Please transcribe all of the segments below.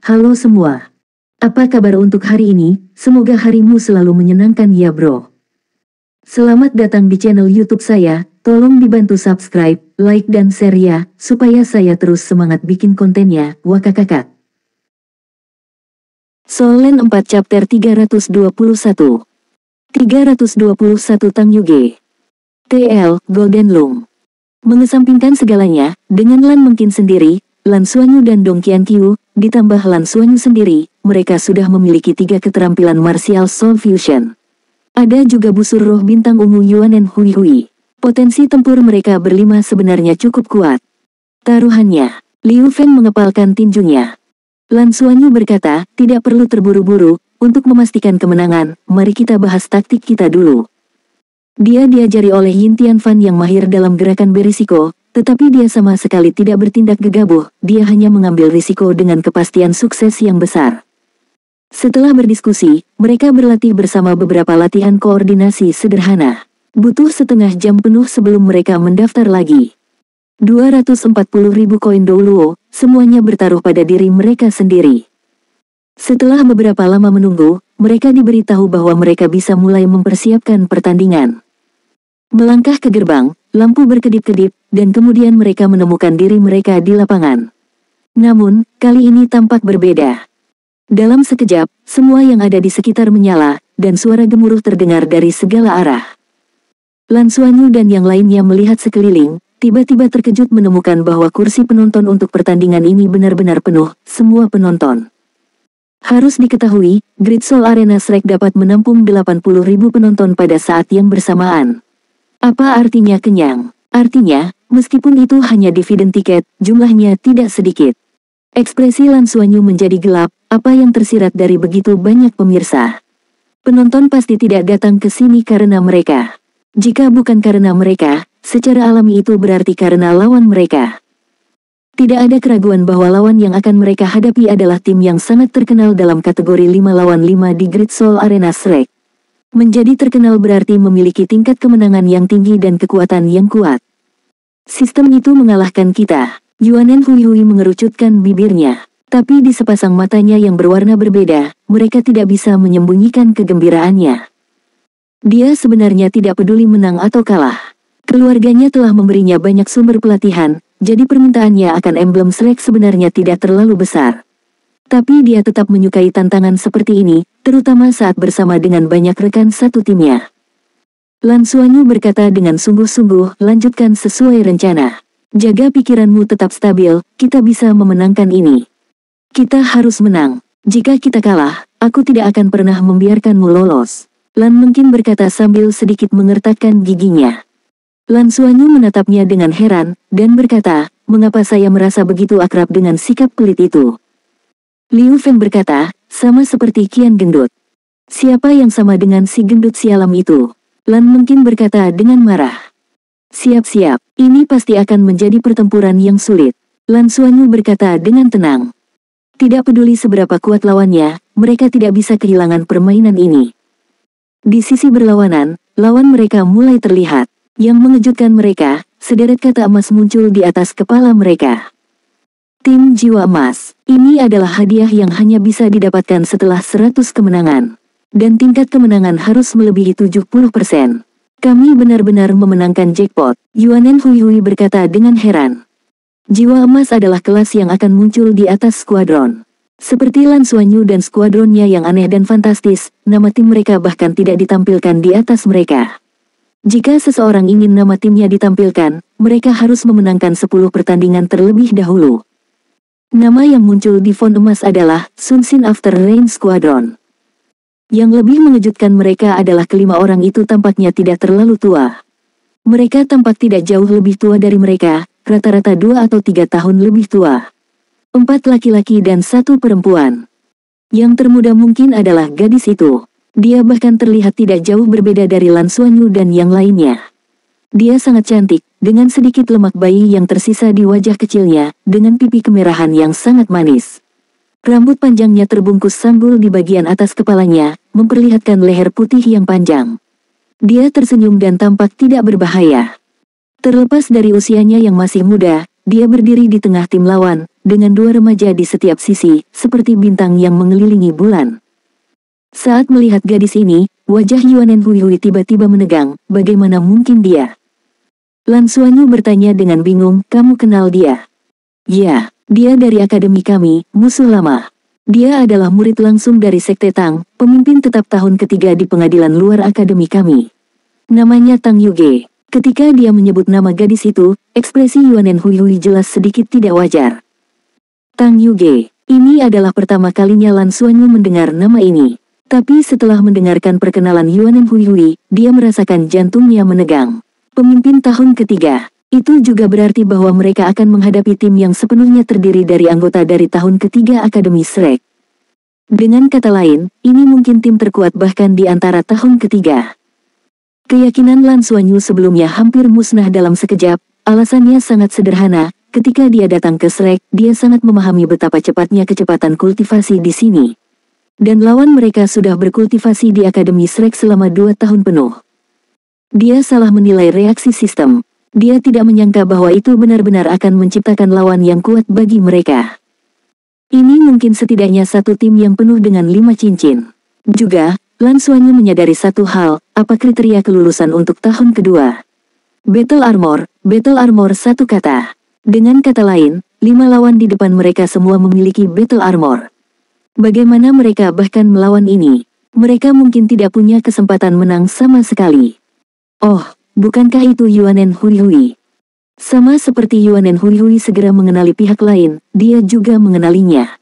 Halo semua. Apa kabar untuk hari ini? Semoga harimu selalu menyenangkan ya bro. Selamat datang di channel YouTube saya. Tolong dibantu subscribe, like dan share ya, supaya saya terus semangat bikin kontennya. Wakakakak. Solen 4 chapter 321. 321 Tang Yuge. TL, Golden Lung. Mengesampingkan segalanya, dengan Lan Mengkin sendiri, Lan Xuanyu dan Dong Qianqiu, ditambah Lan Xuanyu sendiri, mereka sudah memiliki 3 keterampilan martial soul fusion. Ada juga busur roh bintang ungu Yuanen Hui Hui. Potensi tempur mereka berlima sebenarnya cukup kuat. Taruhannya, Liu Feng mengepalkan tinjunya. Lan Xuanyu berkata, tidak perlu terburu-buru, untuk memastikan kemenangan, mari kita bahas taktik kita dulu. Dia diajari oleh Yin Tianfan yang mahir dalam gerakan berisiko, tetapi dia sama sekali tidak bertindak gegabah, dia hanya mengambil risiko dengan kepastian sukses yang besar. Setelah berdiskusi, mereka berlatih bersama beberapa latihan koordinasi sederhana. Butuh setengah jam penuh sebelum mereka mendaftar lagi. 240.000 koin Douluo, semuanya bertaruh pada diri mereka sendiri. Setelah beberapa lama menunggu, mereka diberitahu bahwa mereka bisa mulai mempersiapkan pertandingan. Melangkah ke gerbang, lampu berkedip-kedip, dan kemudian mereka menemukan diri mereka di lapangan. Namun, kali ini tampak berbeda. Dalam sekejap, semua yang ada di sekitar menyala, dan suara gemuruh terdengar dari segala arah. Lan Xuanyu dan yang lainnya melihat sekeliling, tiba-tiba terkejut menemukan bahwa kursi penonton untuk pertandingan ini benar-benar penuh, semua penonton. Harus diketahui, Great Soul Arena Shrek dapat menampung 80.000 penonton pada saat yang bersamaan. Apa artinya kenyang? Artinya, meskipun itu hanya dividen tiket, jumlahnya tidak sedikit. Ekspresi Lan Xuanyu menjadi gelap, apa yang tersirat dari begitu banyak pemirsa. Penonton pasti tidak datang ke sini karena mereka. Jika bukan karena mereka, secara alami itu berarti karena lawan mereka. Tidak ada keraguan bahwa lawan yang akan mereka hadapi adalah tim yang sangat terkenal dalam kategori 5 lawan 5 di Great Soul Arena Shrek. Menjadi terkenal berarti memiliki tingkat kemenangan yang tinggi dan kekuatan yang kuat. Sistem itu mengalahkan kita. Yuanen Hui Hui mengerucutkan bibirnya. Tapi di sepasang matanya yang berwarna berbeda, mereka tidak bisa menyembunyikan kegembiraannya. Dia sebenarnya tidak peduli menang atau kalah. Keluarganya telah memberinya banyak sumber pelatihan, jadi permintaannya akan emblem Shrek sebenarnya tidak terlalu besar. Tapi dia tetap menyukai tantangan seperti ini, terutama saat bersama dengan banyak rekan satu timnya. Lan Xuanyu berkata dengan sungguh-sungguh, lanjutkan sesuai rencana. Jaga pikiranmu tetap stabil, kita bisa memenangkan ini. Kita harus menang. Jika kita kalah, aku tidak akan pernah membiarkanmu lolos. Lan Mengkin berkata sambil sedikit mengertakkan giginya. Lan Xuanyu menatapnya dengan heran, dan berkata, mengapa saya merasa begitu akrab dengan sikap pelit itu? Liu Feng berkata, sama seperti Kian Gendut. Siapa yang sama dengan si gendut sialam itu? Lan Mengkin berkata dengan marah. Siap-siap, ini pasti akan menjadi pertempuran yang sulit. Lan Xuanyu berkata dengan tenang. Tidak peduli seberapa kuat lawannya, mereka tidak bisa kehilangan permainan ini. Di sisi berlawanan, lawan mereka mulai terlihat. Yang mengejutkan mereka, sederet kata emas muncul di atas kepala mereka. Tim Jiwa Emas, ini adalah hadiah yang hanya bisa didapatkan setelah 100 kemenangan. Dan tingkat kemenangan harus melebihi 70%. Kami benar-benar memenangkan jackpot, Yuanen Hui Hui berkata dengan heran. Jiwa Emas adalah kelas yang akan muncul di atas skuadron. Seperti Lan Xuanyu dan skuadronnya yang aneh dan fantastis, nama tim mereka bahkan tidak ditampilkan di atas mereka. Jika seseorang ingin nama timnya ditampilkan, mereka harus memenangkan 10 pertandingan terlebih dahulu. Nama yang muncul di font emas adalah Sun Xin After Rain Squadron. Yang lebih mengejutkan mereka adalah kelima orang itu tampaknya tidak terlalu tua. Mereka tampak tidak jauh lebih tua dari mereka, rata-rata 2 atau 3 tahun lebih tua. 4 laki-laki dan 1 perempuan. Yang termuda mungkin adalah gadis itu. Dia bahkan terlihat tidak jauh berbeda dari Lan Xuanyu dan yang lainnya. Dia sangat cantik, dengan sedikit lemak bayi yang tersisa di wajah kecilnya, dengan pipi kemerahan yang sangat manis. Rambut panjangnya terbungkus sanggul di bagian atas kepalanya, memperlihatkan leher putih yang panjang. Dia tersenyum dan tampak tidak berbahaya. Terlepas dari usianya yang masih muda, dia berdiri di tengah tim lawan, dengan dua remaja di setiap sisi, seperti bintang yang mengelilingi bulan. Saat melihat gadis ini, wajah Yuanen Huihui tiba-tiba menegang, bagaimana mungkin dia? Lan Xuanyu bertanya dengan bingung, kamu kenal dia? Ya, dia dari akademi kami, musuh lama. Dia adalah murid langsung dari Sekte Tang, pemimpin tetap tahun ketiga di pengadilan luar akademi kami. Namanya Tang Yuge. Ketika dia menyebut nama gadis itu, ekspresi Yuanen Huihui jelas sedikit tidak wajar. Tang Yuge. Ini adalah pertama kalinya Lan Xuanyu mendengar nama ini. Tapi setelah mendengarkan perkenalan Yuanen Huihui, dia merasakan jantungnya menegang. Pemimpin tahun ketiga. Itu juga berarti bahwa mereka akan menghadapi tim yang sepenuhnya terdiri dari anggota dari tahun ketiga Akademi Shrek. Dengan kata lain, ini mungkin tim terkuat bahkan di antara tahun ketiga. Keyakinan Lan Xuanyu sebelumnya hampir musnah dalam sekejap, alasannya sangat sederhana, ketika dia datang ke Shrek, dia sangat memahami betapa cepatnya kecepatan kultivasi di sini. Dan lawan mereka sudah berkultivasi di Akademi Shrek selama 2 tahun penuh. Dia salah menilai reaksi sistem. Dia tidak menyangka bahwa itu benar-benar akan menciptakan lawan yang kuat bagi mereka. Ini mungkin setidaknya satu tim yang penuh dengan 5 cincin. Juga, Lan Xuanyu menyadari satu hal, apa kriteria kelulusan untuk tahun kedua. Battle Armor satu kata. Dengan kata lain, 5 lawan di depan mereka semua memiliki Battle Armor. Bagaimana mereka bahkan melawan ini? Mereka mungkin tidak punya kesempatan menang sama sekali. Oh, bukankah itu Yuanen Huihui? Sama seperti Yuanen Huihui segera mengenali pihak lain, dia juga mengenalinya.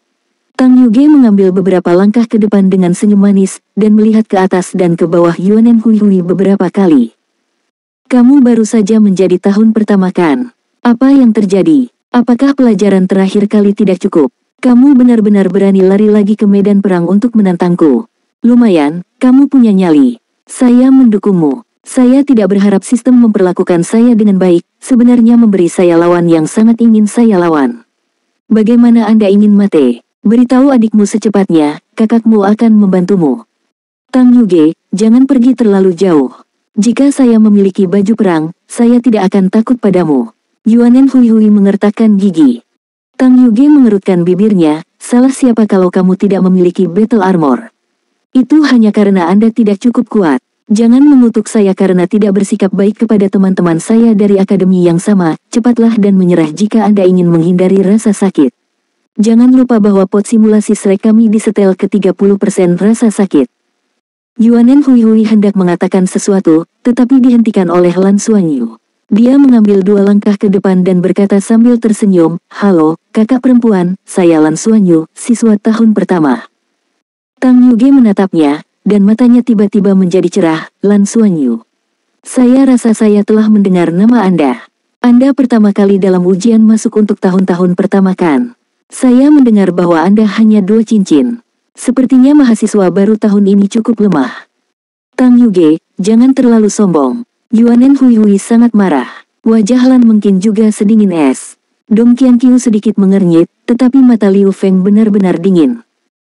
Tang Yuge mengambil beberapa langkah ke depan dengan senyum manis, dan melihat ke atas dan ke bawah Yuanen Huihui beberapa kali. Kamu baru saja menjadi tahun pertama kan? Apa yang terjadi? Apakah pelajaran terakhir kali tidak cukup? Kamu benar-benar berani lari lagi ke medan perang untuk menantangku. Lumayan, kamu punya nyali. Saya mendukungmu. Saya tidak berharap sistem memperlakukan saya dengan baik, sebenarnya memberi saya lawan yang sangat ingin saya lawan. Bagaimana Anda ingin mati? Beritahu adikmu secepatnya, kakakmu akan membantumu. Tang Yuge, jangan pergi terlalu jauh. Jika saya memiliki baju perang, saya tidak akan takut padamu. Yuanen Huihui mengertakkan gigi. Tang Yuge mengerutkan bibirnya, salah siapa kalau kamu tidak memiliki Battle Armor? Itu hanya karena Anda tidak cukup kuat. Jangan mengutuk saya karena tidak bersikap baik kepada teman-teman saya dari akademi yang sama, cepatlah dan menyerah jika Anda ingin menghindari rasa sakit. Jangan lupa bahwa pot simulasi Shrek kami disetel ke 30% rasa sakit. Yuanen Huihui hendak mengatakan sesuatu, tetapi dihentikan oleh Lan Xuanyu. Dia mengambil 2 langkah ke depan dan berkata sambil tersenyum, halo, kakak perempuan, saya Lan Xuanyu, siswa tahun pertama. Tang Yuge menatapnya, dan matanya tiba-tiba menjadi cerah, Lan Xuanyu. Saya rasa saya telah mendengar nama Anda. Anda pertama kali dalam ujian masuk untuk tahun-tahun pertama kan? Saya mendengar bahwa Anda hanya 2 cincin. Sepertinya mahasiswa baru tahun ini cukup lemah. Tang Yuge, jangan terlalu sombong. Yuanen Huihui sangat marah. Wajah Lan mungkin juga sedingin es. Dong Qianqiu sedikit mengernyit, tetapi mata Liu Feng benar-benar dingin.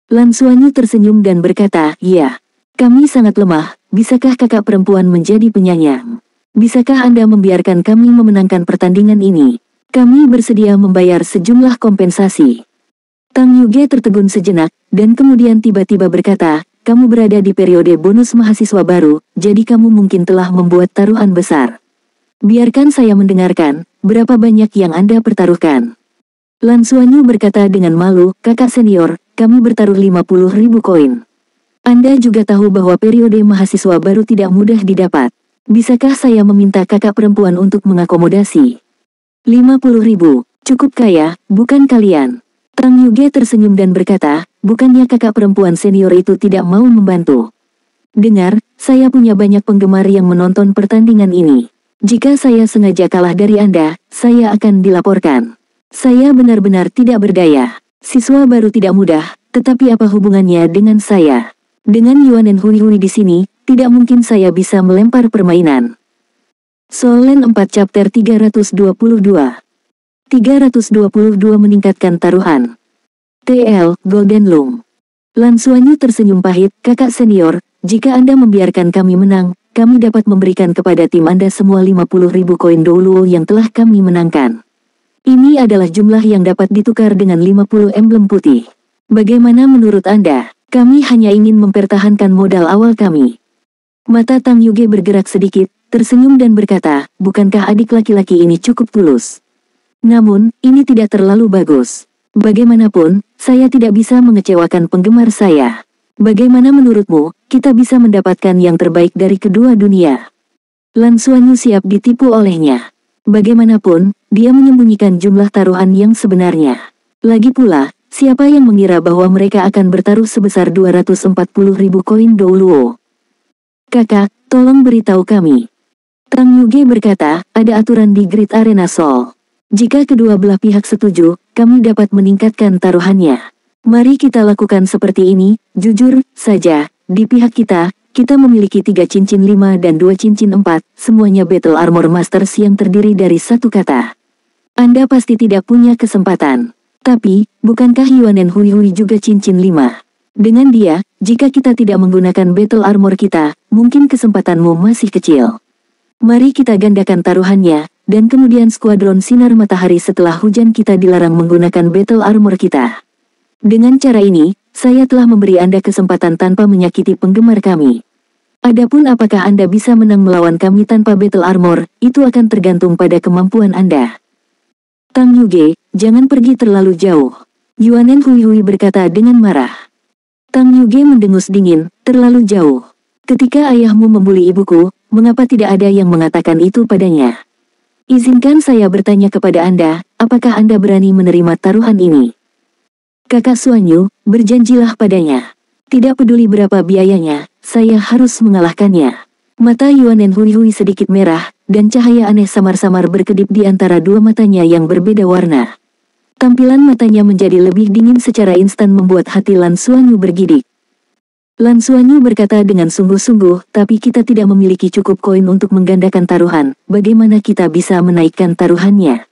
Lan Xuanyu tersenyum dan berkata, ya, kami sangat lemah, bisakah kakak perempuan menjadi penyayang? Bisakah Anda membiarkan kami memenangkan pertandingan ini? Kami bersedia membayar sejumlah kompensasi. Tang Yuge tertegun sejenak, dan kemudian tiba-tiba berkata, kamu berada di periode bonus mahasiswa baru, jadi kamu mungkin telah membuat taruhan besar. Biarkan saya mendengarkan, berapa banyak yang Anda pertaruhkan? Lan Xuanyu berkata dengan malu, kakak senior, kami bertaruh 50.000 koin. Anda juga tahu bahwa periode mahasiswa baru tidak mudah didapat. Bisakah saya meminta kakak perempuan untuk mengakomodasi? 50.000, cukup kaya, bukan kalian? Tang Yuge tersenyum dan berkata, bukannya kakak perempuan senior itu tidak mau membantu. Dengar, saya punya banyak penggemar yang menonton pertandingan ini. Jika saya sengaja kalah dari Anda, saya akan dilaporkan. Saya benar-benar tidak berdaya. Siswa baru tidak mudah, tetapi apa hubungannya dengan saya? Dengan Yuanen Huihui di sini, tidak mungkin saya bisa melempar permainan. Soul Land 4 Chapter 322 meningkatkan taruhan. TL, Golden Lung. Lan Xuanyu tersenyum pahit, kakak senior, jika Anda membiarkan kami menang, kami dapat memberikan kepada tim Anda semua 50.000 koin Douluo yang telah kami menangkan. Ini adalah jumlah yang dapat ditukar dengan 50 emblem putih. Bagaimana menurut Anda? Kami hanya ingin mempertahankan modal awal kami. Mata Tang Yuge bergerak sedikit, tersenyum dan berkata, bukankah adik laki-laki ini cukup tulus? Namun, ini tidak terlalu bagus. Bagaimanapun, saya tidak bisa mengecewakan penggemar saya. Bagaimana menurutmu, kita bisa mendapatkan yang terbaik dari kedua dunia? Lan Xuanyu siap ditipu olehnya. Bagaimanapun, dia menyembunyikan jumlah taruhan yang sebenarnya. Lagi pula, siapa yang mengira bahwa mereka akan bertaruh sebesar 240.000 koin Douluo? Kakak, tolong beritahu kami. Tang Yuge berkata, ada aturan di Great Arena Soul. Jika kedua belah pihak setuju, kami dapat meningkatkan taruhannya. Mari kita lakukan seperti ini, jujur saja, di pihak kita memiliki 3 cincin 5 dan 2 cincin 4, semuanya Battle Armor Masters yang terdiri dari satu kata. Anda pasti tidak punya kesempatan. Tapi, bukankah Yuanen Hui Hui juga cincin 5? Dengan dia, jika kita tidak menggunakan Battle Armor kita, mungkin kesempatanmu masih kecil. Mari kita gandakan taruhannya, dan kemudian skuadron sinar matahari setelah hujan kita dilarang menggunakan Battle Armor kita. Dengan cara ini, saya telah memberi Anda kesempatan tanpa menyakiti penggemar kami. Adapun apakah Anda bisa menang melawan kami tanpa Battle Armor, itu akan tergantung pada kemampuan Anda. Tang Yuge, jangan pergi terlalu jauh. Yuanen Hui Hui berkata dengan marah. Tang Yuge mendengus dingin, terlalu jauh. Ketika ayahmu membuli ibuku, mengapa tidak ada yang mengatakan itu padanya? Izinkan saya bertanya kepada Anda, apakah Anda berani menerima taruhan ini? Kakak Xuanyu, berjanjilah padanya. Tidak peduli berapa biayanya, saya harus mengalahkannya. Mata Yuanen Hui Hui sedikit merah, dan cahaya aneh samar-samar berkedip di antara dua matanya yang berbeda warna. Tampilan matanya menjadi lebih dingin secara instan membuat hati Lan Xuanyu bergidik. Lan Xuanyu berkata dengan sungguh-sungguh, tapi kita tidak memiliki cukup koin untuk menggandakan taruhan, bagaimana kita bisa menaikkan taruhannya?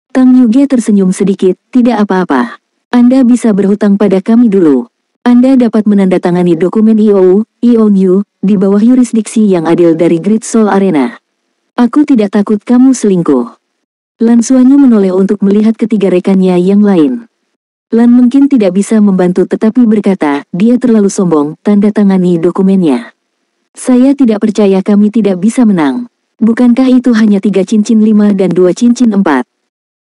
Tang Yuge tersenyum sedikit, tidak apa-apa. Anda bisa berhutang pada kami dulu. Anda dapat menandatangani dokumen IOU di bawah yurisdiksi yang adil dari Great Soul Arena. Aku tidak takut kamu selingkuh. Lan Xuanyu menoleh untuk melihat ketiga rekannya yang lain. Lan mungkin tidak bisa membantu tetapi berkata, dia terlalu sombong, tanda tangani dokumennya. Saya tidak percaya kami tidak bisa menang. Bukankah itu hanya 3 cincin 5 dan 2 cincin 4?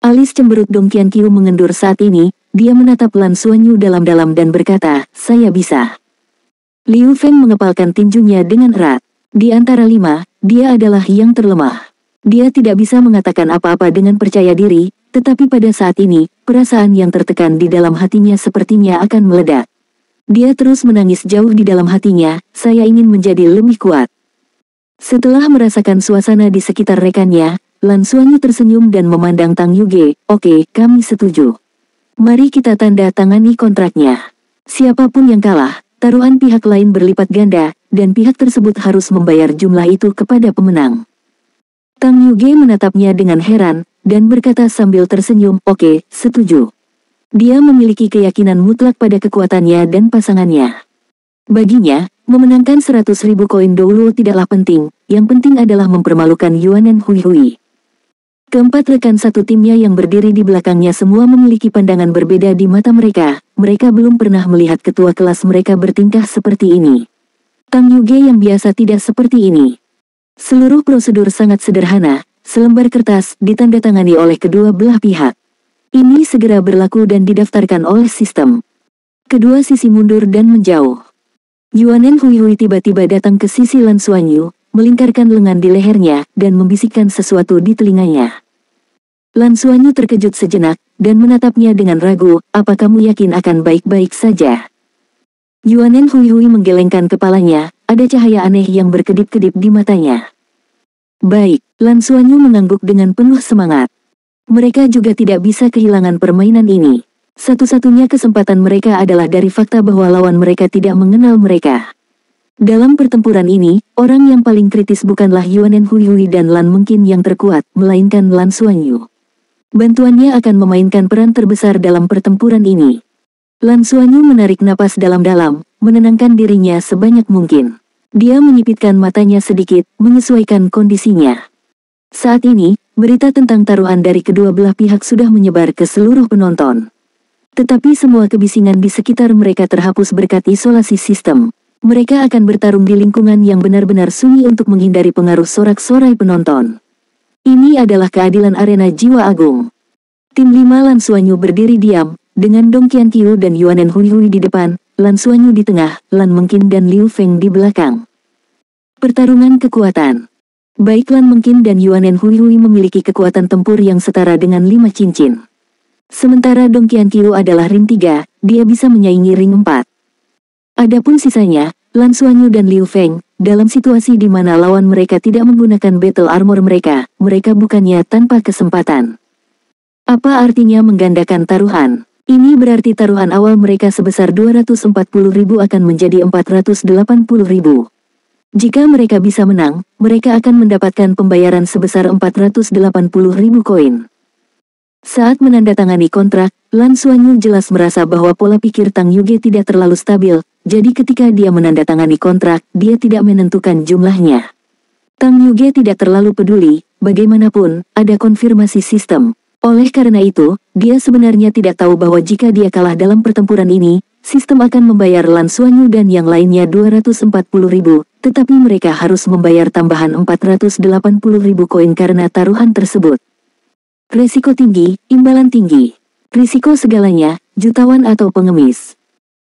Alis cemberut Dong Qianqiu mengendur saat ini, dia menatap Lan Xuanyu dalam-dalam dan berkata, saya bisa. Liu Feng mengepalkan tinjunya dengan erat. Di antara 5, dia adalah yang terlemah. Dia tidak bisa mengatakan apa-apa dengan percaya diri, tetapi pada saat ini, perasaan yang tertekan di dalam hatinya sepertinya akan meledak. Dia terus menangis jauh di dalam hatinya, saya ingin menjadi lebih kuat. Setelah merasakan suasana di sekitar rekannya, Lan Xuanyu tersenyum dan memandang Tang Yuge, oke, kami setuju. Mari kita tanda tangani kontraknya. Siapapun yang kalah, taruhan pihak lain berlipat ganda, dan pihak tersebut harus membayar jumlah itu kepada pemenang. Tang Yuge menatapnya dengan heran, dan berkata sambil tersenyum, oke, setuju. Dia memiliki keyakinan mutlak pada kekuatannya dan pasangannya. Baginya, memenangkan 100.000 koin Douluo tidaklah penting, yang penting adalah mempermalukan Yuanen Hui Hui. Keempat rekan satu timnya yang berdiri di belakangnya semua memiliki pandangan berbeda di mata mereka belum pernah melihat ketua kelas mereka bertingkah seperti ini. Tang Yuge yang biasa tidak seperti ini. Seluruh prosedur sangat sederhana, selembar kertas ditandatangani oleh kedua belah pihak. Ini segera berlaku dan didaftarkan oleh sistem. Kedua sisi mundur dan menjauh. Yuanen Hui Hui tiba-tiba datang ke sisi Lan Xuanyu, melingkarkan lengan di lehernya, dan membisikkan sesuatu di telinganya. Lan Xuanyu terkejut sejenak, dan menatapnya dengan ragu, apa kamu yakin akan baik-baik saja? Yuanen Hui Hui menggelengkan kepalanya, ada cahaya aneh yang berkedip-kedip di matanya. Baik, Lan Xuanyu mengangguk dengan penuh semangat. Mereka juga tidak bisa kehilangan permainan ini. Satu-satunya kesempatan mereka adalah dari fakta bahwa lawan mereka tidak mengenal mereka. Dalam pertempuran ini, orang yang paling kritis bukanlah Yuanen Hui Hui dan Lan mungkin yang terkuat, melainkan Lan Xuanyu. Bantuannya akan memainkan peran terbesar dalam pertempuran ini. Lan Xuanyu menarik napas dalam-dalam, menenangkan dirinya sebanyak mungkin. Dia menyipitkan matanya sedikit, menyesuaikan kondisinya. Saat ini, Berita tentang taruhan dari kedua belah pihak sudah menyebar ke seluruh penonton. Tetapi semua kebisingan di sekitar mereka terhapus berkat isolasi sistem. Mereka akan bertarung di lingkungan yang benar-benar sunyi untuk menghindari pengaruh sorak-sorai penonton. Ini adalah keadilan arena jiwa agung. Tim 5 Lan Xuanyu berdiri diam, dengan Dong Qianqiu dan Yuanen Huihui di depan, Lan Xuanyu di tengah, Lan Mengqin dan Liu Feng di belakang. Pertarungan kekuatan. Baik Lan Mengqin dan Yuanen Huihui memiliki kekuatan tempur yang setara dengan 5 cincin. Sementara Dong Qianqiu adalah ring 3, dia bisa menyaingi ring 4. Adapun sisanya, Lan Xuanyu dan Liu Feng, dalam situasi di mana lawan mereka tidak menggunakan battle armor mereka bukannya tanpa kesempatan. Apa artinya menggandakan taruhan? Ini berarti taruhan awal mereka sebesar 240.000 akan menjadi 480.000. Jika mereka bisa menang, mereka akan mendapatkan pembayaran sebesar 480.000 koin. Saat menandatangani kontrak, Lan Xuanyu jelas merasa bahwa pola pikir Tang Yuge tidak terlalu stabil, jadi ketika dia menandatangani kontrak, dia tidak menentukan jumlahnya. Tang Yuge tidak terlalu peduli, bagaimanapun, ada konfirmasi sistem. Oleh karena itu, dia sebenarnya tidak tahu bahwa jika dia kalah dalam pertempuran ini, sistem akan membayar Lan Xuanyu dan yang lainnya 240.000, tetapi mereka harus membayar tambahan 480.000 koin karena taruhan tersebut. Resiko tinggi, imbalan tinggi. Risiko segalanya, jutawan atau pengemis.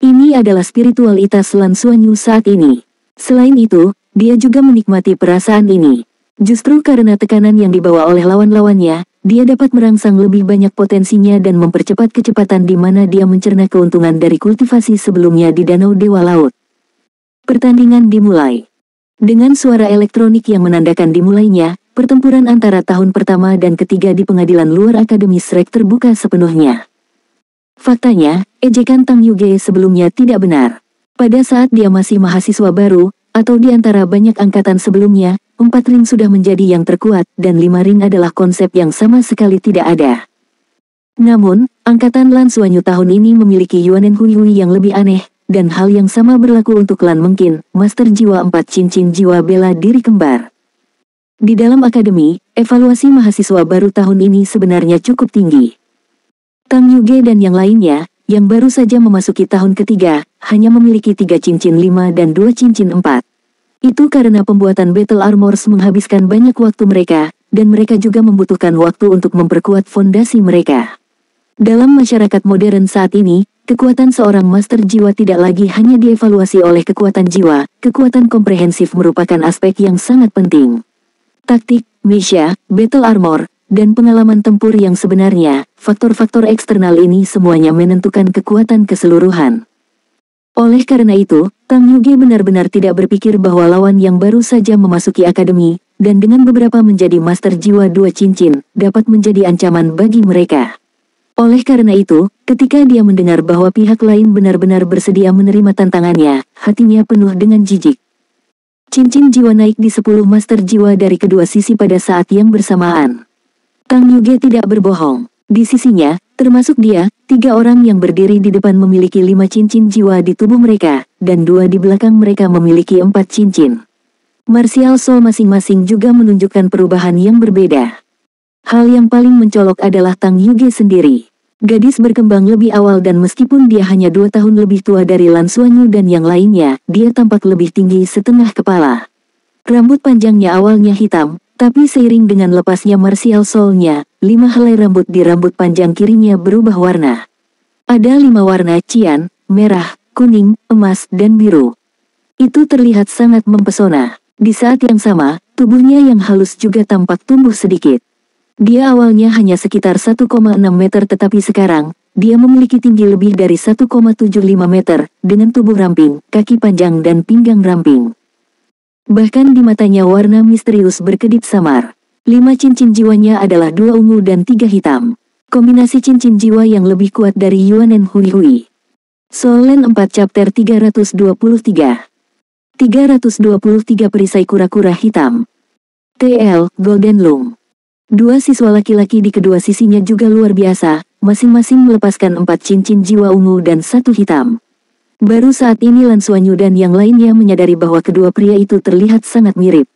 Ini adalah spiritualitas Lan Xuanyu saat ini. Selain itu, dia juga menikmati perasaan ini. Justru karena tekanan yang dibawa oleh lawan-lawannya, dia dapat merangsang lebih banyak potensinya dan mempercepat kecepatan di mana dia mencerna keuntungan dari kultivasi sebelumnya di Danau Dewa Laut. Pertandingan dimulai. Dengan suara elektronik yang menandakan dimulainya, pertempuran antara tahun pertama dan ketiga di pengadilan luar Akademi Shrek terbuka sepenuhnya. Faktanya, ejekan Tang Yuge sebelumnya tidak benar. Pada saat dia masih mahasiswa baru, atau di antara banyak angkatan sebelumnya, 4 ring sudah menjadi yang terkuat, dan 5 ring adalah konsep yang sama sekali tidak ada. Namun, angkatan Lan Xuanyu tahun ini memiliki Yuanen Huihui yang lebih aneh, dan hal yang sama berlaku untuk Lan Mengqin, Master Jiwa 4 Cincin Jiwa Bela Diri Kembar. Di dalam akademi, evaluasi mahasiswa baru tahun ini sebenarnya cukup tinggi. Tang Yuge dan yang lainnya, yang baru saja memasuki tahun ketiga, hanya memiliki 3 cincin 5 dan 2 cincin 4. Itu karena pembuatan Battle Armors menghabiskan banyak waktu mereka, dan mereka juga membutuhkan waktu untuk memperkuat fondasi mereka. Dalam masyarakat modern saat ini, kekuatan seorang master jiwa tidak lagi hanya dievaluasi oleh kekuatan jiwa, kekuatan komprehensif merupakan aspek yang sangat penting. Taktik, misha, battle armor, dan pengalaman tempur yang sebenarnya, faktor-faktor eksternal ini semuanya menentukan kekuatan keseluruhan. Oleh karena itu, Tang Yuge benar-benar tidak berpikir bahwa lawan yang baru saja memasuki akademi, dan dengan beberapa menjadi master jiwa 2 cincin, dapat menjadi ancaman bagi mereka. Oleh karena itu, ketika dia mendengar bahwa pihak lain benar-benar bersedia menerima tantangannya, hatinya penuh dengan jijik. Cincin jiwa naik di 10 master jiwa dari kedua sisi pada saat yang bersamaan. Tang Yuge tidak berbohong. Di sisinya, termasuk dia, 3 orang yang berdiri di depan memiliki 5 cincin jiwa di tubuh mereka, dan 2 di belakang mereka memiliki 4 cincin. Martial Soul masing-masing juga menunjukkan perubahan yang berbeda. Hal yang paling mencolok adalah Tang Yuge sendiri. Gadis berkembang lebih awal dan meskipun dia hanya 2 tahun lebih tua dari Lan Xuanyu dan yang lainnya, dia tampak lebih tinggi setengah kepala. Rambut panjangnya awalnya hitam, tapi seiring dengan lepasnya Martial Soul-nya, 5 helai rambut di rambut panjang kirinya berubah warna. Ada 5 warna cian, merah, kuning, emas, dan biru. Itu terlihat sangat mempesona. Di saat yang sama, tubuhnya yang halus juga tampak tumbuh sedikit. Dia awalnya hanya sekitar 1,6 meter tetapi sekarang, dia memiliki tinggi lebih dari 1,75 meter, dengan tubuh ramping, kaki panjang dan pinggang ramping. Bahkan di matanya warna misterius berkedip samar. 5 cincin jiwanya adalah 2 ungu dan 3 hitam. Kombinasi cincin jiwa yang lebih kuat dari Yuanen Huihui. Soul Land 4 Chapter 323. 323 Perisai Kura-Kura Hitam. TL, Golden Lung. 2 siswa laki-laki di kedua sisinya juga luar biasa, masing-masing melepaskan 4 cincin jiwa ungu dan 1 hitam. Baru saat ini Lan Xuanyu dan yang lainnya menyadari bahwa kedua pria itu terlihat sangat mirip.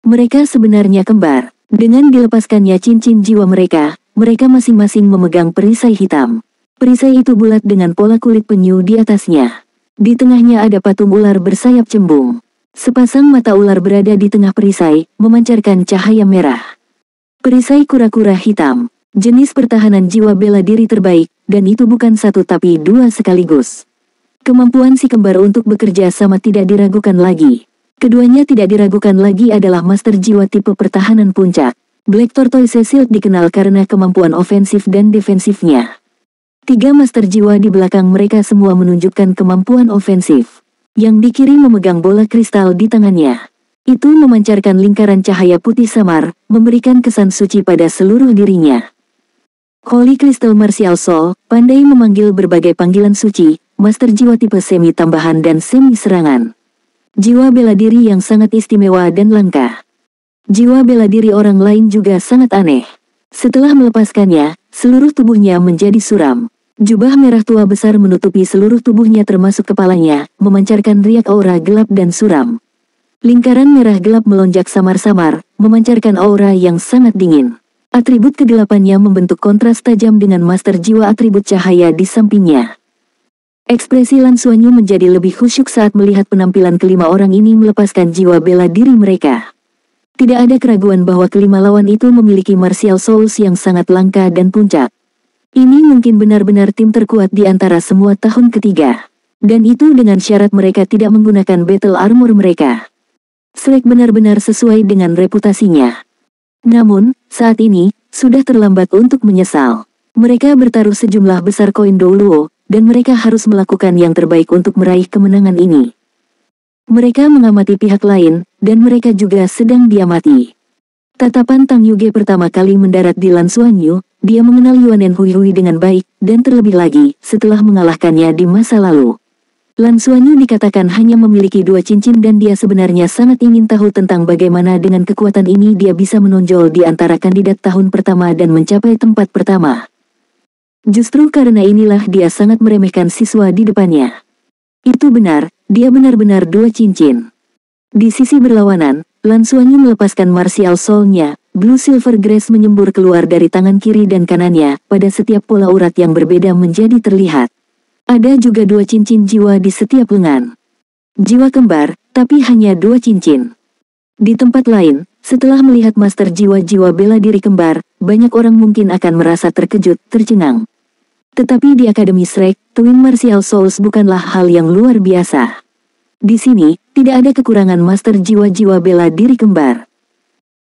Mereka sebenarnya kembar. Dengan dilepaskannya cincin jiwa mereka, mereka masing-masing memegang perisai hitam. Perisai itu bulat dengan pola kulit penyu di atasnya. Di tengahnya ada patung ular bersayap cembung. Sepasang mata ular berada di tengah perisai, memancarkan cahaya merah. Perisai kura-kura hitam, jenis pertahanan jiwa bela diri terbaik, dan itu bukan satu tapi dua sekaligus. Kemampuan si kembar untuk bekerja sama tidak diragukan lagi. Keduanya tidak diragukan lagi adalah master jiwa tipe pertahanan puncak. Black Tortoise Shield dikenal karena kemampuan ofensif dan defensifnya. Tiga master jiwa di belakang mereka semua menunjukkan kemampuan ofensif. Yang di kiri memegang bola kristal di tangannya. Itu memancarkan lingkaran cahaya putih samar, memberikan kesan suci pada seluruh dirinya. Holy Crystal Martial Soul, pandai memanggil berbagai panggilan suci, master jiwa tipe semi tambahan dan semi serangan. Jiwa bela diri yang sangat istimewa dan langka. Jiwa bela diri orang lain juga sangat aneh. Setelah melepaskannya, seluruh tubuhnya menjadi suram. Jubah merah tua besar menutupi seluruh tubuhnya termasuk kepalanya, memancarkan riak aura gelap dan suram. Lingkaran merah gelap melonjak samar-samar, memancarkan aura yang sangat dingin. Atribut kegelapannya membentuk kontras tajam dengan master jiwa atribut cahaya di sampingnya. Ekspresi Lan Xuanyu menjadi lebih khusyuk saat melihat penampilan kelima orang ini melepaskan jiwa bela diri mereka. Tidak ada keraguan bahwa kelima lawan itu memiliki martial souls yang sangat langka dan puncak. Ini mungkin benar-benar tim terkuat di antara semua tahun ketiga. Dan itu dengan syarat mereka tidak menggunakan battle armor mereka. Shrek benar-benar sesuai dengan reputasinya. Namun, saat ini, sudah terlambat untuk menyesal. Mereka bertaruh sejumlah besar koin Douluo, dan mereka harus melakukan yang terbaik untuk meraih kemenangan ini. Mereka mengamati pihak lain, dan mereka juga sedang diamati. Tatapan Tang Yuge pertama kali mendarat di Lan Xuanyu, dia mengenal Yuanen Hui dengan baik, dan terlebih lagi, setelah mengalahkannya di masa lalu. Lan Xuanyu dikatakan hanya memiliki 2 cincin dan dia sebenarnya sangat ingin tahu tentang bagaimana dengan kekuatan ini dia bisa menonjol di antara kandidat tahun pertama dan mencapai tempat pertama. Justru karena inilah dia sangat meremehkan siswa di depannya. Itu benar, dia benar-benar 2 cincin. Di sisi berlawanan, Lan Xuanyu melepaskan martial soul-nya, Blue Silver Grace menyembur keluar dari tangan kiri dan kanannya, pada setiap pola urat yang berbeda menjadi terlihat. Ada juga 2 cincin jiwa di setiap lengan. Jiwa kembar, tapi hanya 2 cincin. Di tempat lain, setelah melihat master jiwa-jiwa bela diri kembar, banyak orang mungkin akan merasa terkejut, tercengang. Tetapi di Akademi Shrek, Twin Martial Souls bukanlah hal yang luar biasa. Di sini, tidak ada kekurangan master jiwa-jiwa bela diri kembar.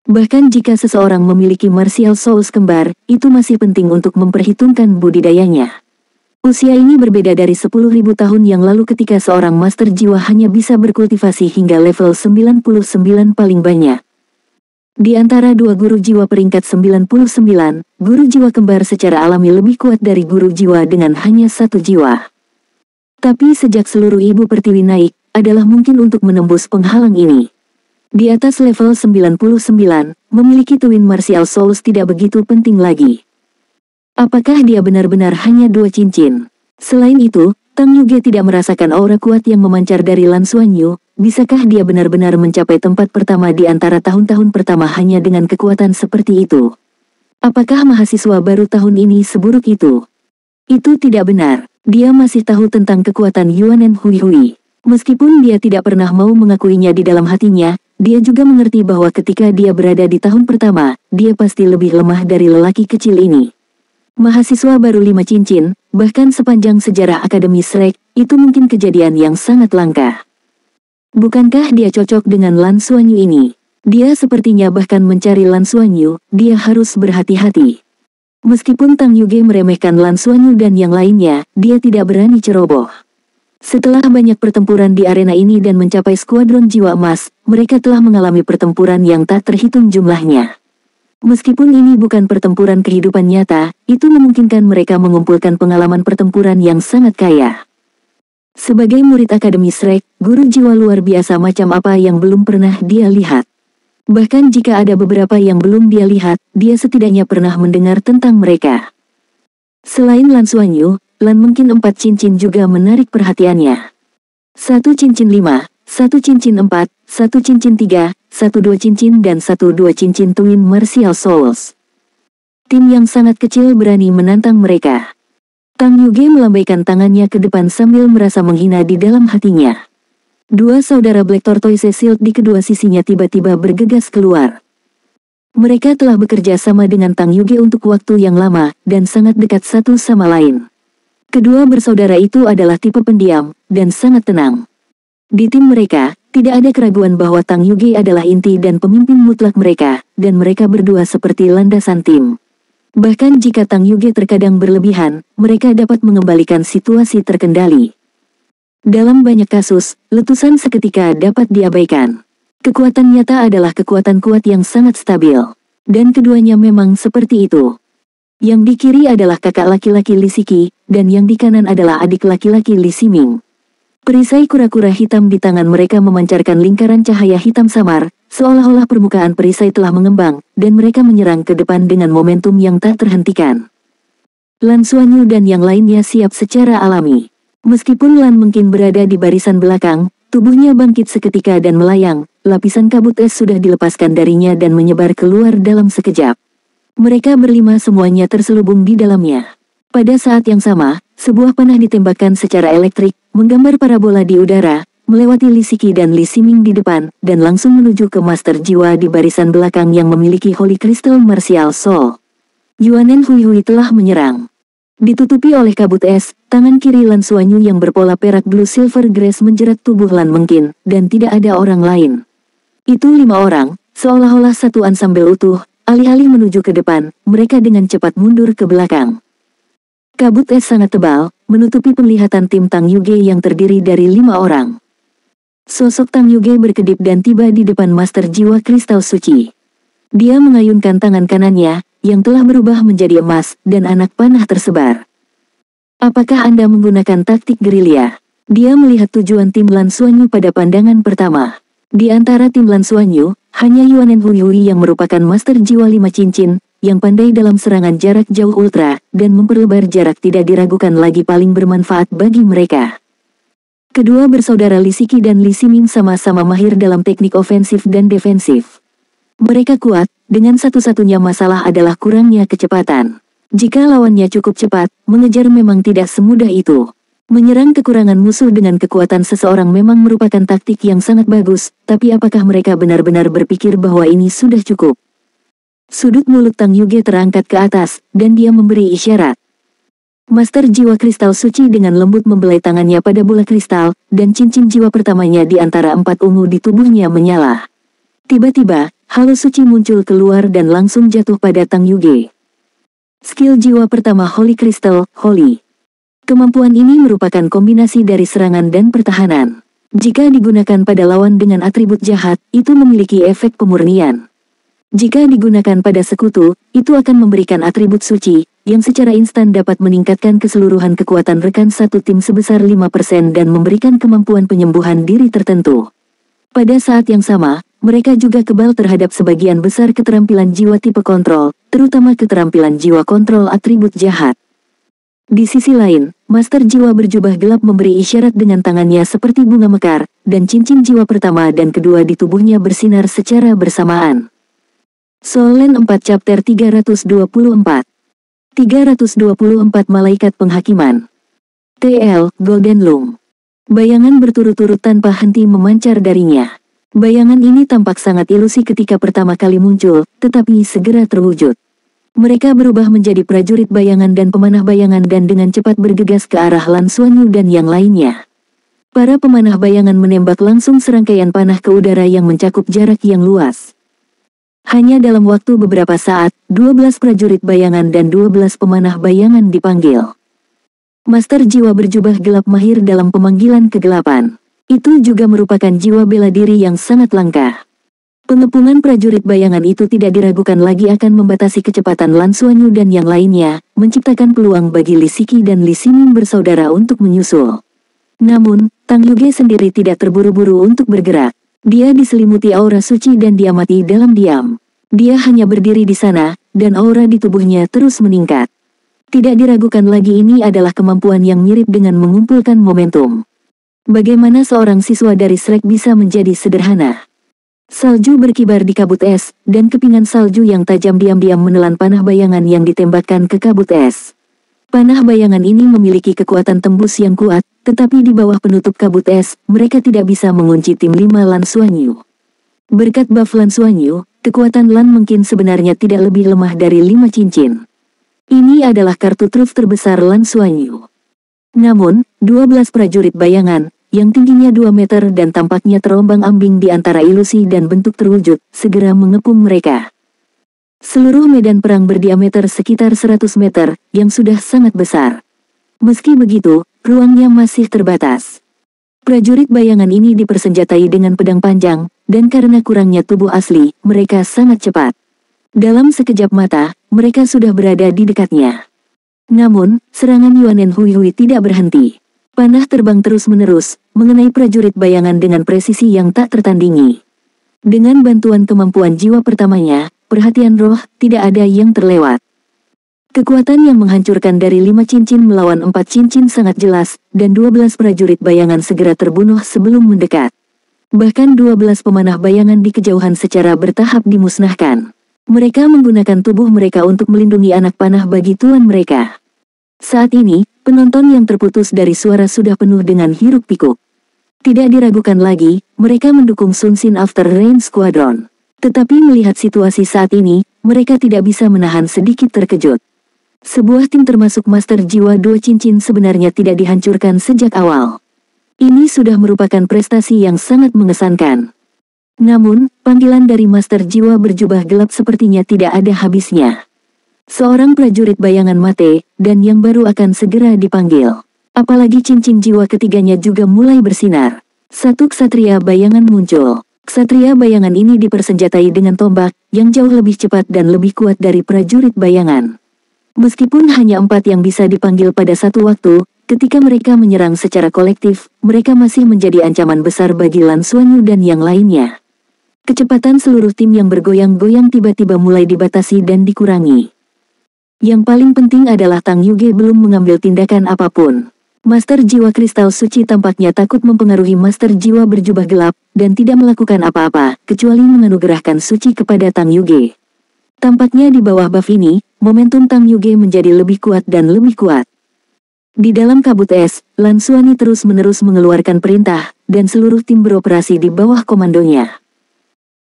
Bahkan jika seseorang memiliki Martial Souls kembar, itu masih penting untuk memperhitungkan budidayanya. Usia ini berbeda dari 10.000 tahun yang lalu ketika seorang master jiwa hanya bisa berkultivasi hingga level 99 paling banyak. Di antara 2 guru jiwa peringkat 99, guru jiwa kembar secara alami lebih kuat dari guru jiwa dengan hanya 1 jiwa. Tapi sejak seluruh ibu pertiwi naik, adalah mungkin untuk menembus penghalang ini. Di atas level 99, memiliki Twin Martial Souls tidak begitu penting lagi. Apakah dia benar-benar hanya 2 cincin? Selain itu, Tang Yuge tidak merasakan aura kuat yang memancar dari Lan Xuanyu. Bisakah dia benar-benar mencapai tempat pertama di antara tahun-tahun pertama hanya dengan kekuatan seperti itu? Apakah mahasiswa baru tahun ini seburuk itu? Itu tidak benar. Dia masih tahu tentang kekuatan Yuanen Hui. Meskipun dia tidak pernah mau mengakuinya di dalam hatinya, dia juga mengerti bahwa ketika dia berada di tahun pertama, dia pasti lebih lemah dari lelaki kecil ini. Mahasiswa baru 5 cincin, bahkan sepanjang sejarah Akademi Shrek, itu mungkin kejadian yang sangat langka. Bukankah dia cocok dengan Lan Xuanyu ini? Dia sepertinya bahkan mencari Lan Xuanyu, dia harus berhati-hati. Meskipun Tang Yuge meremehkan Lan Xuanyu dan yang lainnya, dia tidak berani ceroboh. Setelah banyak pertempuran di arena ini dan mencapai skuadron jiwa emas, mereka telah mengalami pertempuran yang tak terhitung jumlahnya. Meskipun ini bukan pertempuran kehidupan nyata, itu memungkinkan mereka mengumpulkan pengalaman pertempuran yang sangat kaya. Sebagai murid Akademi Shrek, guru jiwa luar biasa macam apa yang belum pernah dia lihat. Bahkan jika ada beberapa yang belum dia lihat, dia setidaknya pernah mendengar tentang mereka. Selain Lan Xuanyu, Lan mungkin 4 cincin juga menarik perhatiannya. 1 cincin 5, 1 cincin 4, 1 cincin 3, 1 2 cincin dan 1 2 cincin Twin Martial Souls. Tim yang sangat kecil berani menantang mereka. Tang Yuge melambaikan tangannya ke depan sambil merasa menghina di dalam hatinya. Dua saudara Black Tortoise Shield di kedua sisinya tiba-tiba bergegas keluar. Mereka telah bekerja sama dengan Tang Yuge untuk waktu yang lama, dan sangat dekat satu sama lain. Kedua bersaudara itu adalah tipe pendiam, dan sangat tenang. Di tim mereka, tidak ada keraguan bahwa Tang Yuge adalah inti dan pemimpin mutlak mereka, dan mereka berdua seperti landasan tim. Bahkan jika Tang Yuge terkadang berlebihan, mereka dapat mengembalikan situasi terkendali. Dalam banyak kasus, letusan seketika dapat diabaikan. Kekuatan nyata adalah kekuatan kuat yang sangat stabil. Dan keduanya memang seperti itu. Yang di kiri adalah kakak laki-laki Li Siki, dan yang di kanan adalah adik laki-laki Li Siming. Perisai kura-kura hitam di tangan mereka memancarkan lingkaran cahaya hitam samar, seolah-olah permukaan perisai telah mengembang, dan mereka menyerang ke depan dengan momentum yang tak terhentikan. Lan Xuanyu dan yang lainnya siap secara alami. Meskipun Lan mungkin berada di barisan belakang, tubuhnya bangkit seketika dan melayang, lapisan kabut es sudah dilepaskan darinya dan menyebar keluar dalam sekejap. Mereka berlima semuanya terselubung di dalamnya. Pada saat yang sama, sebuah panah ditembakkan secara elektrik, menggambar parabola di udara, melewati Li Siki dan Li Siming di depan, dan langsung menuju ke Master Jiwa di barisan belakang yang memiliki Holy Crystal Martial Soul. Yuanen Hui telah menyerang. Ditutupi oleh kabut es, tangan kiri Lan Xuanyu yang berpola perak blue silver grace menjerat tubuh Lan Mengkin, dan tidak ada orang lain. Itu 5 orang, seolah-olah satu ansambel utuh, alih-alih menuju ke depan, mereka dengan cepat mundur ke belakang. Kabut es sangat tebal, menutupi penglihatan tim Tang Yuge yang terdiri dari 5 orang. Sosok Tang Yuge berkedip dan tiba di depan Master Jiwa Kristal Suci. Dia mengayunkan tangan kanannya, yang telah berubah menjadi emas, dan anak panah tersebar. Apakah Anda menggunakan taktik gerilya? Dia melihat tujuan tim Lan Xuanyu pada pandangan pertama. Di antara tim Lan Xuanyu, hanya Yuanen Hui yang merupakan Master Jiwa 5 cincin, yang pandai dalam serangan jarak jauh ultra, dan memperlebar jarak tidak diragukan lagi paling bermanfaat bagi mereka. Kedua bersaudara Li Siki dan Li Siming sama-sama mahir dalam teknik ofensif dan defensif. Mereka kuat, dengan satu-satunya masalah adalah kurangnya kecepatan. Jika lawannya cukup cepat, mengejar memang tidak semudah itu. Menyerang kekurangan musuh dengan kekuatan seseorang memang merupakan taktik yang sangat bagus, tapi apakah mereka benar-benar berpikir bahwa ini sudah cukup? Sudut mulut Tang Yuge terangkat ke atas, dan dia memberi isyarat. Master Jiwa Kristal Suci dengan lembut membelai tangannya pada bola kristal, dan cincin jiwa pertamanya di antara 4 ungu di tubuhnya menyala. Tiba-tiba, halo suci muncul keluar dan langsung jatuh pada Tang Yuge. Skill jiwa pertama Holy Crystal, Holy. Kemampuan ini merupakan kombinasi dari serangan dan pertahanan. Jika digunakan pada lawan dengan atribut jahat, itu memiliki efek pemurnian. Jika digunakan pada sekutu, itu akan memberikan atribut suci, yang secara instan dapat meningkatkan keseluruhan kekuatan rekan satu tim sebesar 5% dan memberikan kemampuan penyembuhan diri tertentu. Pada saat yang sama, mereka juga kebal terhadap sebagian besar keterampilan jiwa tipe kontrol, terutama keterampilan jiwa kontrol atribut jahat. Di sisi lain, Master Jiwa berjubah gelap memberi isyarat dengan tangannya seperti bunga mekar, dan cincin jiwa pertama dan kedua di tubuhnya bersinar secara bersamaan. Soul Land 4 Chapter 324 324 Malaikat Penghakiman TL, Golden Loom. Bayangan berturut-turut tanpa henti memancar darinya. Bayangan ini tampak sangat ilusi ketika pertama kali muncul, tetapi segera terwujud. Mereka berubah menjadi prajurit bayangan dan pemanah bayangan dan dengan cepat bergegas ke arah Lan Xuanyu dan yang lainnya. Para pemanah bayangan menembak langsung serangkaian panah ke udara yang mencakup jarak yang luas. Hanya dalam waktu beberapa saat, 12 prajurit bayangan dan 12 pemanah bayangan dipanggil. Master Jiwa berjubah gelap mahir dalam pemanggilan kegelapan. Itu juga merupakan jiwa bela diri yang sangat langka. Pengepungan prajurit bayangan itu tidak diragukan lagi akan membatasi kecepatan Lan Xuanyu dan yang lainnya, menciptakan peluang bagi Li Siki dan Li Siming bersaudara untuk menyusul. Namun, Tang Yuge sendiri tidak terburu-buru untuk bergerak. Dia diselimuti aura suci dan diamati dalam diam. Dia hanya berdiri di sana, dan aura di tubuhnya terus meningkat. Tidak diragukan lagi ini adalah kemampuan yang mirip dengan mengumpulkan momentum. Bagaimana seorang siswa dari Shrek bisa menjadi sederhana? Salju berkibar di kabut es, dan kepingan salju yang tajam diam-diam menelan panah bayangan yang ditembakkan ke kabut es. Panah bayangan ini memiliki kekuatan tembus yang kuat, tetapi di bawah penutup kabut es, mereka tidak bisa mengunci tim 5 Lan Xuanyu. Berkat buff Lan Xuanyu, kekuatan Lan mungkin sebenarnya tidak lebih lemah dari 5 cincin. Ini adalah kartu truf terbesar Lan Xuanyu. Namun, 12 prajurit bayangan, yang tingginya 2 meter dan tampaknya terombang-ambing di antara ilusi dan bentuk terwujud, segera mengepung mereka. Seluruh medan perang berdiameter sekitar 100 meter, yang sudah sangat besar. Meski begitu, ruangnya masih terbatas. Prajurit bayangan ini dipersenjatai dengan pedang panjang, dan karena kurangnya tubuh asli, mereka sangat cepat. Dalam sekejap mata, mereka sudah berada di dekatnya. Namun, serangan Yuanen Hui Hui tidak berhenti. Panah terbang terus-menerus, mengenai prajurit bayangan dengan presisi yang tak tertandingi. Dengan bantuan kemampuan jiwa pertamanya, perhatian roh, tidak ada yang terlewat. Kekuatan yang menghancurkan dari 5 cincin melawan 4 cincin sangat jelas, dan 12 prajurit bayangan segera terbunuh sebelum mendekat. Bahkan 12 pemanah bayangan di kejauhan secara bertahap dimusnahkan. Mereka menggunakan tubuh mereka untuk melindungi anak panah bagi tuan mereka. Saat ini, penonton yang terputus dari suara sudah penuh dengan hiruk-pikuk. Tidak diragukan lagi, mereka mendukung Sun Xin After Rain Squadron. Tetapi melihat situasi saat ini, mereka tidak bisa menahan sedikit terkejut. Sebuah tim termasuk Master Jiwa 2 Cincin sebenarnya tidak dihancurkan sejak awal. Ini sudah merupakan prestasi yang sangat mengesankan. Namun, panggilan dari Master Jiwa berjubah gelap sepertinya tidak ada habisnya. Seorang prajurit bayangan mate, dan yang baru akan segera dipanggil. Apalagi cincin jiwa ketiganya juga mulai bersinar. Satu ksatria bayangan muncul. Ksatria bayangan ini dipersenjatai dengan tombak, yang jauh lebih cepat dan lebih kuat dari prajurit bayangan. Meskipun hanya 4 yang bisa dipanggil pada satu waktu, ketika mereka menyerang secara kolektif, mereka masih menjadi ancaman besar bagi Lan Xuanyu dan yang lainnya. Kecepatan seluruh tim yang bergoyang-goyang tiba-tiba mulai dibatasi dan dikurangi. Yang paling penting adalah Tang Yuge belum mengambil tindakan apapun. Master Jiwa Kristal Suci tampaknya takut mempengaruhi Master Jiwa berjubah gelap, dan tidak melakukan apa-apa, kecuali menganugerahkan suci kepada Tang Yuge. Tampaknya di bawah buff ini, momentum Tang Yuge menjadi lebih kuat dan lebih kuat. Di dalam kabut es, Lan Xuanyu terus-menerus mengeluarkan perintah, dan seluruh tim beroperasi di bawah komandonya.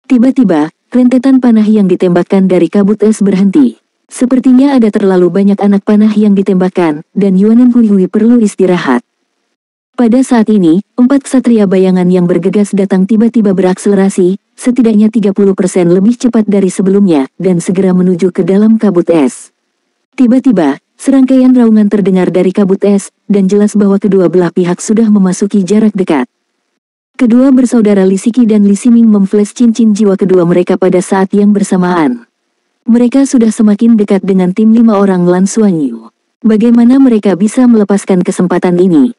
Tiba-tiba, rentetan panah yang ditembakkan dari kabut es berhenti. Sepertinya ada terlalu banyak anak panah yang ditembakkan, dan Yuanen Hui Hui perlu istirahat. Pada saat ini, 4 ksatria bayangan yang bergegas datang tiba-tiba berakselerasi, setidaknya 30% lebih cepat dari sebelumnya, dan segera menuju ke dalam kabut es. Tiba-tiba, serangkaian raungan terdengar dari kabut es, dan jelas bahwa kedua belah pihak sudah memasuki jarak dekat. Kedua bersaudara Li Siki dan Li Siming memflash cincin jiwa kedua mereka pada saat yang bersamaan. Mereka sudah semakin dekat dengan tim 5 orang Lan Xuanyu. Bagaimana mereka bisa melepaskan kesempatan ini?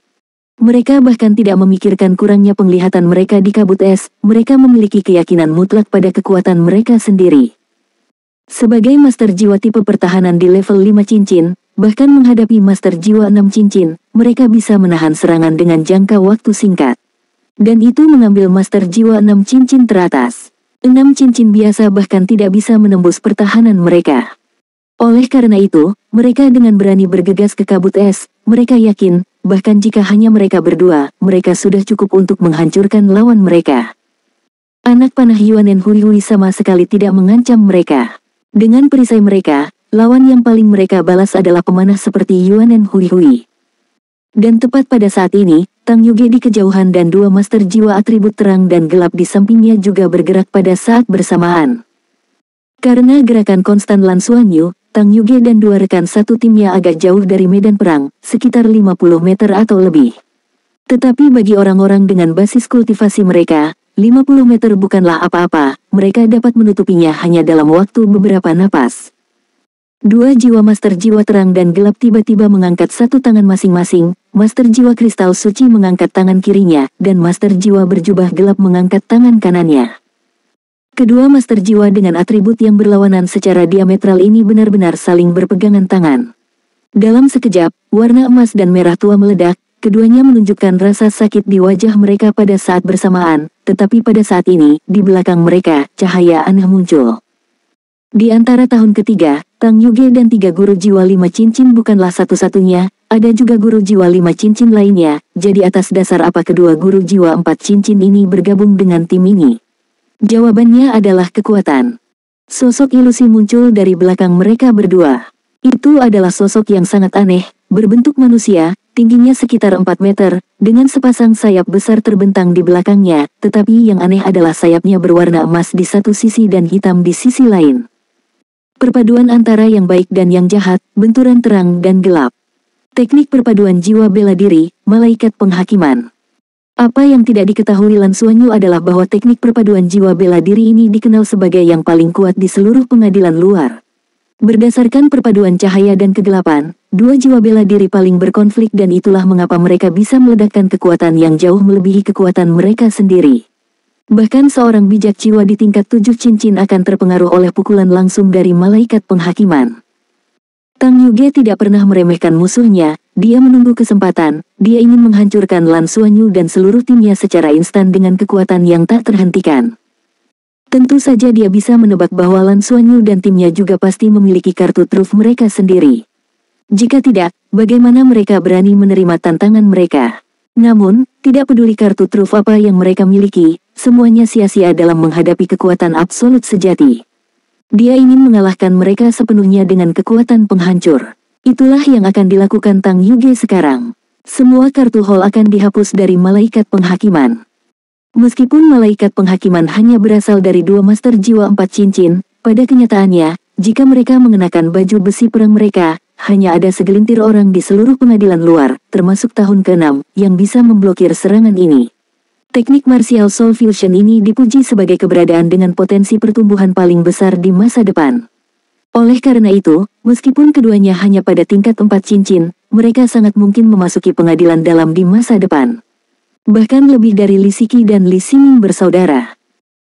Mereka bahkan tidak memikirkan kurangnya penglihatan mereka di kabut es, mereka memiliki keyakinan mutlak pada kekuatan mereka sendiri. Sebagai Master Jiwa tipe pertahanan di level 5 cincin, bahkan menghadapi Master Jiwa 6 cincin, mereka bisa menahan serangan dengan jangka waktu singkat. Dan itu mengambil Master Jiwa 6 cincin teratas. 6 cincin biasa bahkan tidak bisa menembus pertahanan mereka. Oleh karena itu, mereka dengan berani bergegas ke kabut es, mereka yakin, bahkan jika hanya mereka berdua, mereka sudah cukup untuk menghancurkan lawan mereka. Anak panah Yuanen Hui Hui sama sekali tidak mengancam mereka. Dengan perisai mereka, lawan yang paling mereka balas adalah pemanah seperti Yuanen Hui Hui. Dan tepat pada saat ini, Tang Yuge di kejauhan dan 2 Master Jiwa atribut terang dan gelap di sampingnya juga bergerak pada saat bersamaan. Karena gerakan konstan Lan Xuanyu, Tang Yuge dan 2 rekan satu timnya agak jauh dari medan perang, sekitar 50 meter atau lebih. Tetapi bagi orang-orang dengan basis kultivasi mereka, 50 meter bukanlah apa-apa, mereka dapat menutupinya hanya dalam waktu beberapa napas. 2 jiwa Master Jiwa terang dan gelap tiba-tiba mengangkat satu tangan masing-masing, Master Jiwa Kristal Suci mengangkat tangan kirinya, dan Master Jiwa berjubah gelap mengangkat tangan kanannya. Kedua Master Jiwa dengan atribut yang berlawanan secara diametral ini benar-benar saling berpegangan tangan. Dalam sekejap, warna emas dan merah tua meledak, keduanya menunjukkan rasa sakit di wajah mereka pada saat bersamaan, tetapi pada saat ini, di belakang mereka, cahaya aneh muncul. Di antara tahun ketiga, Tang Yuge dan 3 guru jiwa 5 cincin bukanlah satu-satunya, ada juga guru jiwa 5 cincin lainnya, jadi atas dasar apa kedua guru jiwa 4 cincin ini bergabung dengan tim ini? Jawabannya adalah kekuatan. Sosok ilusi muncul dari belakang mereka berdua. Itu adalah sosok yang sangat aneh, berbentuk manusia, tingginya sekitar 4 meter, dengan sepasang sayap besar terbentang di belakangnya, tetapi yang aneh adalah sayapnya berwarna emas di satu sisi dan hitam di sisi lain. Perpaduan antara yang baik dan yang jahat, benturan terang dan gelap. Teknik perpaduan jiwa bela diri, malaikat penghakiman. Apa yang tidak diketahui Lan Xuanyu adalah bahwa teknik perpaduan jiwa bela diri ini dikenal sebagai yang paling kuat di seluruh pengadilan luar. Berdasarkan perpaduan cahaya dan kegelapan, dua jiwa bela diri paling berkonflik dan itulah mengapa mereka bisa meledakkan kekuatan yang jauh melebihi kekuatan mereka sendiri. Bahkan seorang bijak jiwa di tingkat 7 cincin akan terpengaruh oleh pukulan langsung dari malaikat penghakiman. Tang Yuge tidak pernah meremehkan musuhnya, dia menunggu kesempatan, dia ingin menghancurkan Lan Xuanyu dan seluruh timnya secara instan dengan kekuatan yang tak terhentikan. Tentu saja dia bisa menebak bahwa Lan Xuanyu dan timnya juga pasti memiliki kartu truf mereka sendiri. Jika tidak, bagaimana mereka berani menerima tantangan mereka? Namun, tidak peduli kartu truf apa yang mereka miliki, semuanya sia-sia dalam menghadapi kekuatan absolut sejati. Dia ingin mengalahkan mereka sepenuhnya dengan kekuatan penghancur. Itulah yang akan dilakukan Tang Yuge sekarang. Semua kartu hall akan dihapus dari malaikat penghakiman. Meskipun malaikat penghakiman hanya berasal dari 2 master jiwa 4 cincin, pada kenyataannya, jika mereka mengenakan baju besi perang mereka, hanya ada segelintir orang di seluruh pengadilan luar, termasuk tahun ke-6, yang bisa memblokir serangan ini. Teknik martial soul fusion ini dipuji sebagai keberadaan dengan potensi pertumbuhan paling besar di masa depan. Oleh karena itu, meskipun keduanya hanya pada tingkat 4 cincin, mereka sangat mungkin memasuki pengadilan dalam di masa depan. Bahkan lebih dari Li Siki dan Li Ximing bersaudara.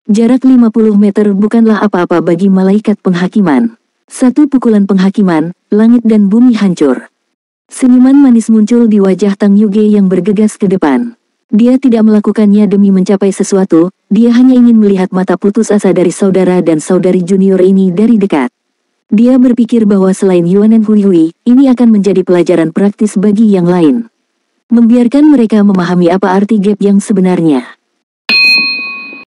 Jarak 50 meter bukanlah apa-apa bagi malaikat penghakiman. Satu pukulan penghakiman, langit dan bumi hancur. Senyuman manis muncul di wajah Tang Yuge yang bergegas ke depan. Dia tidak melakukannya demi mencapai sesuatu, dia hanya ingin melihat mata putus asa dari saudara dan saudari junior ini dari dekat. Dia berpikir bahwa selain Yuanen Hui, ini akan menjadi pelajaran praktis bagi yang lain. Membiarkan mereka memahami apa arti gap yang sebenarnya.